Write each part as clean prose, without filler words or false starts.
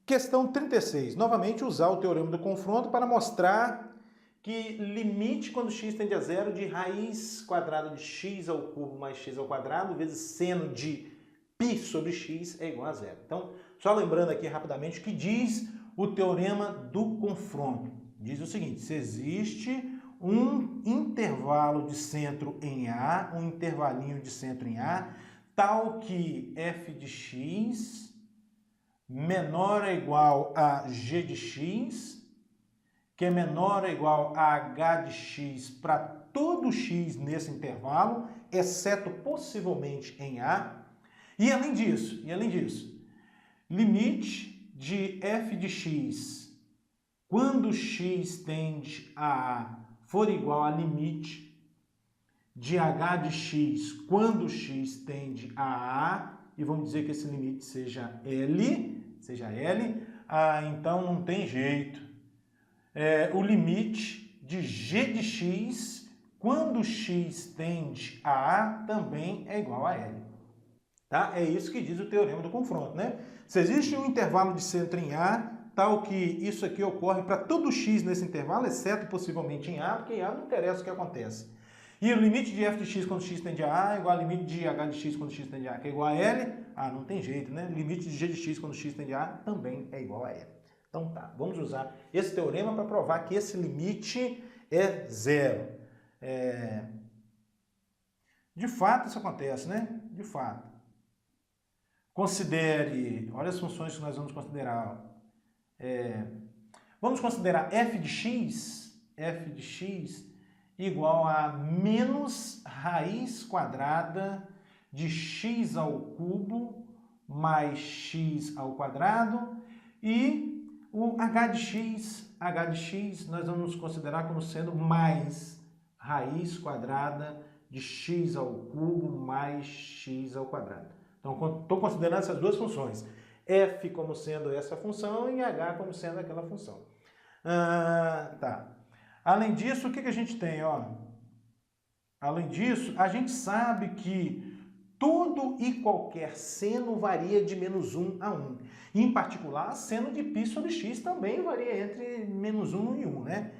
Questão 36. Novamente, usar o teorema do confronto para mostrar que limite quando x tende a zero de raiz quadrada de x ao cubo mais x ao quadrado vezes seno de π sobre x é igual a zero. Então, só lembrando aqui rapidamente o que diz o teorema do confronto. Diz o seguinte: se existe um intervalo de centro em A, um intervalinho de centro em A, tal que f de x menor ou igual a g de x, que é menor ou igual a h de x para todo x nesse intervalo, exceto possivelmente em A. E além disso, limite de f de x quando x tende a A for igual a limite de h de x quando x tende a A, e vamos dizer que esse limite seja L, então não tem jeito. O limite de g de x quando x tende a A também é igual a L. Tá? É isso que diz o teorema do confronto, né? Se existe um intervalo de centro em A, tal que isso aqui ocorre para todo x nesse intervalo, exceto possivelmente em A, porque em A não interessa o que acontece. E o limite de f de x quando x tende a A é igual ao limite de h de x quando x tende a A, que é igual a L. Ah, não tem jeito, né? Limite de g de x quando x tende a A também é igual a L. Então tá, vamos usar esse teorema para provar que esse limite é zero. De fato isso acontece, né? De fato. Considere, olha as funções que nós vamos considerar. Vamos considerar f de x igual a menos raiz quadrada de x ao cubo mais x ao quadrado, e o h de x nós vamos considerar como sendo mais raiz quadrada de x ao cubo mais x ao quadrado. Então, estou considerando essas duas funções. F como sendo essa função e h como sendo aquela função. Tá. Além disso, o que a gente tem? Além disso, a gente sabe que todo e qualquer seno varia de menos 1 a 1. Em particular, seno de π sobre x também varia entre menos 1 e 1, né?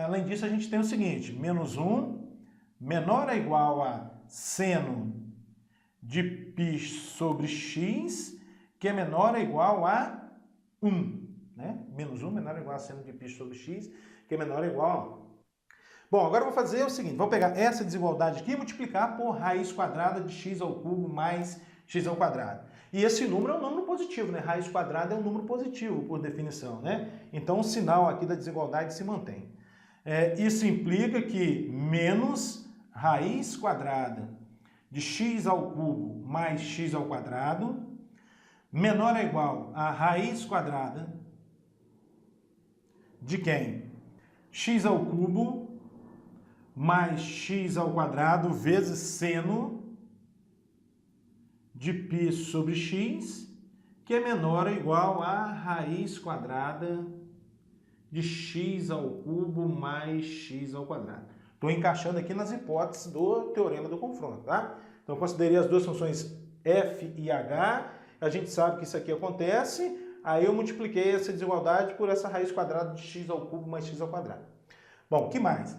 Além disso, a gente tem o seguinte: menos 1 menor ou igual a seno de π sobre x, que é menor ou igual a 1. Né? Menos 1 menor ou igual a seno de π sobre x, que é menor ou igual a 1. Bom, agora eu vou fazer o seguinte: vou pegar essa desigualdade aqui e multiplicar por raiz quadrada de x ao cubo mais x ao quadrado. E esse número é um número positivo, né? Raiz quadrada é um número positivo, por definição, né? Então o sinal aqui da desigualdade se mantém. Isso implica que menos raiz quadrada de x ao cubo mais x ao quadrado menor ou igual a raiz quadrada de quem? X ao cubo mais x ao quadrado vezes seno de π sobre x, que é menor ou igual a raiz quadrada de x ao cubo mais x ao quadrado. Estou encaixando aqui nas hipóteses do teorema do confronto, tá? Então, considerei as duas funções f e h, a gente sabe que isso aqui acontece, aí eu multipliquei essa desigualdade por essa raiz quadrada de x ao cubo mais x ao quadrado. Bom, o que mais?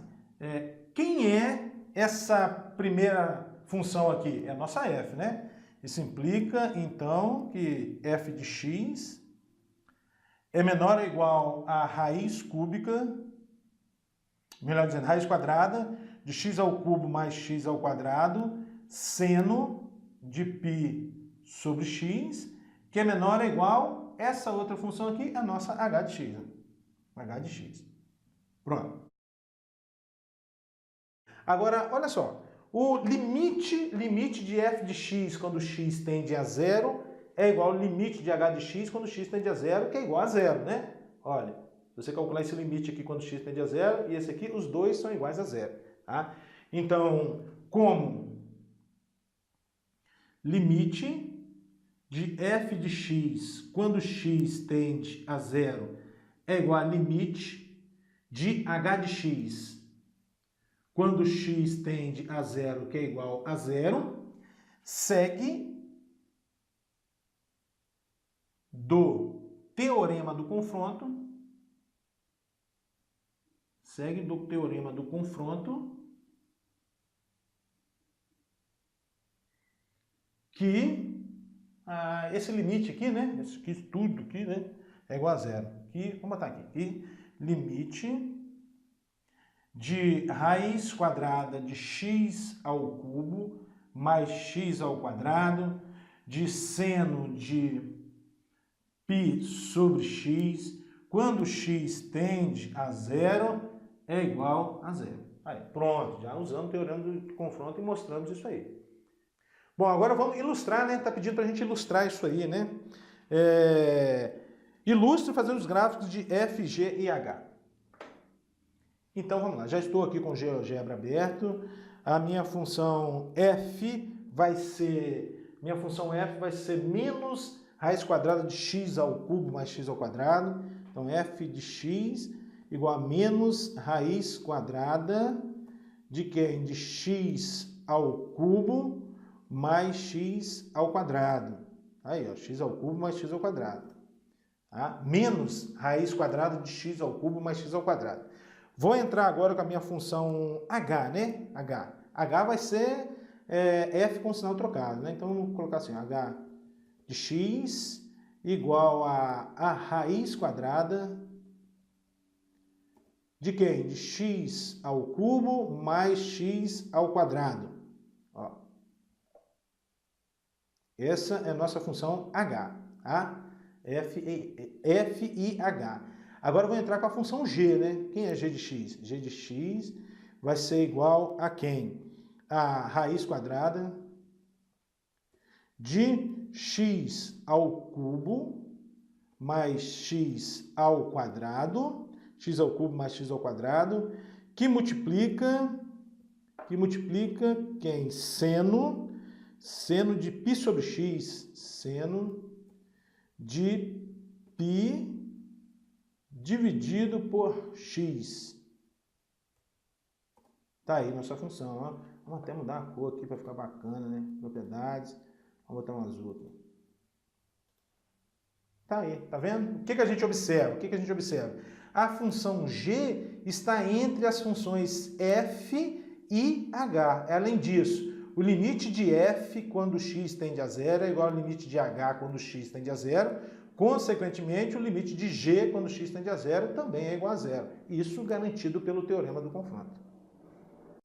Quem é essa primeira função aqui? É a nossa f, né? Isso implica, então, que f de x é menor ou igual a raiz cúbica, melhor dizendo, raiz quadrada de x ao cubo mais x ao quadrado, seno de π sobre x, que é menor ou igual a essa outra função aqui, a nossa h de x. H de x. Pronto. Agora, olha só, o limite de f de x quando x tende a zero é igual ao limite de h de x quando x tende a zero, que é igual a zero, né? Olha, se você calcular esse limite aqui quando x tende a zero e esse aqui, os dois são iguais a zero, tá? Então, como limite de f de x quando x tende a zero é igual a limite de h de x quando x tende a zero, que é igual a zero, segue do teorema do confronto. Segue do teorema do confronto. Que esse limite aqui, né? Isso aqui, tudo aqui, né? É igual a zero. Que, vamos botar aqui. Que limite de raiz quadrada de x ao cubo mais x ao quadrado de seno de π sobre x, quando x tende a zero, é igual a zero. Aí, pronto, já usamos o teorema do confronto e mostramos isso aí. Bom, agora vamos ilustrar, né? Está pedindo para a gente ilustrar isso aí, né? Ilustre fazendo os gráficos de f, g e h. Então, vamos lá. Já estou aqui com o GeoGebra aberto. A minha função f vai ser menos raiz quadrada de x ao cubo mais x ao quadrado. Então, f de x igual a menos raiz quadrada de quem? De x ao cubo mais x ao quadrado. Aí, ó, x ao cubo mais x ao quadrado. Tá? Menos raiz quadrada de x ao cubo mais x ao quadrado. Vou entrar agora com a minha função h, né? H vai ser f com sinal trocado, né? Então, vamos colocar assim, h de x igual a raiz quadrada de quem? De x ao cubo mais x ao quadrado. Ó. Essa é a nossa função h, tá? F e h. Agora eu vou entrar com a função g, né? Quem é g de x? G de x vai ser igual a quem? A raiz quadrada de x ao cubo mais x ao quadrado, x ao cubo mais x ao quadrado, que multiplica quem? Seno de π sobre x, seno de π dividido por x. Tá aí nossa função, ó. Vamos até mudar a cor aqui para ficar bacana, né? Propriedades. Vamos botar um azul aqui. Tá aí, tá vendo? O que a gente observa? A função g está entre as funções f e h. Além disso, o limite de f quando x tende a zero é igual ao limite de h quando x tende a zero. Consequentemente, o limite de g quando x tende a zero também é igual a zero. Isso garantido pelo teorema do confronto.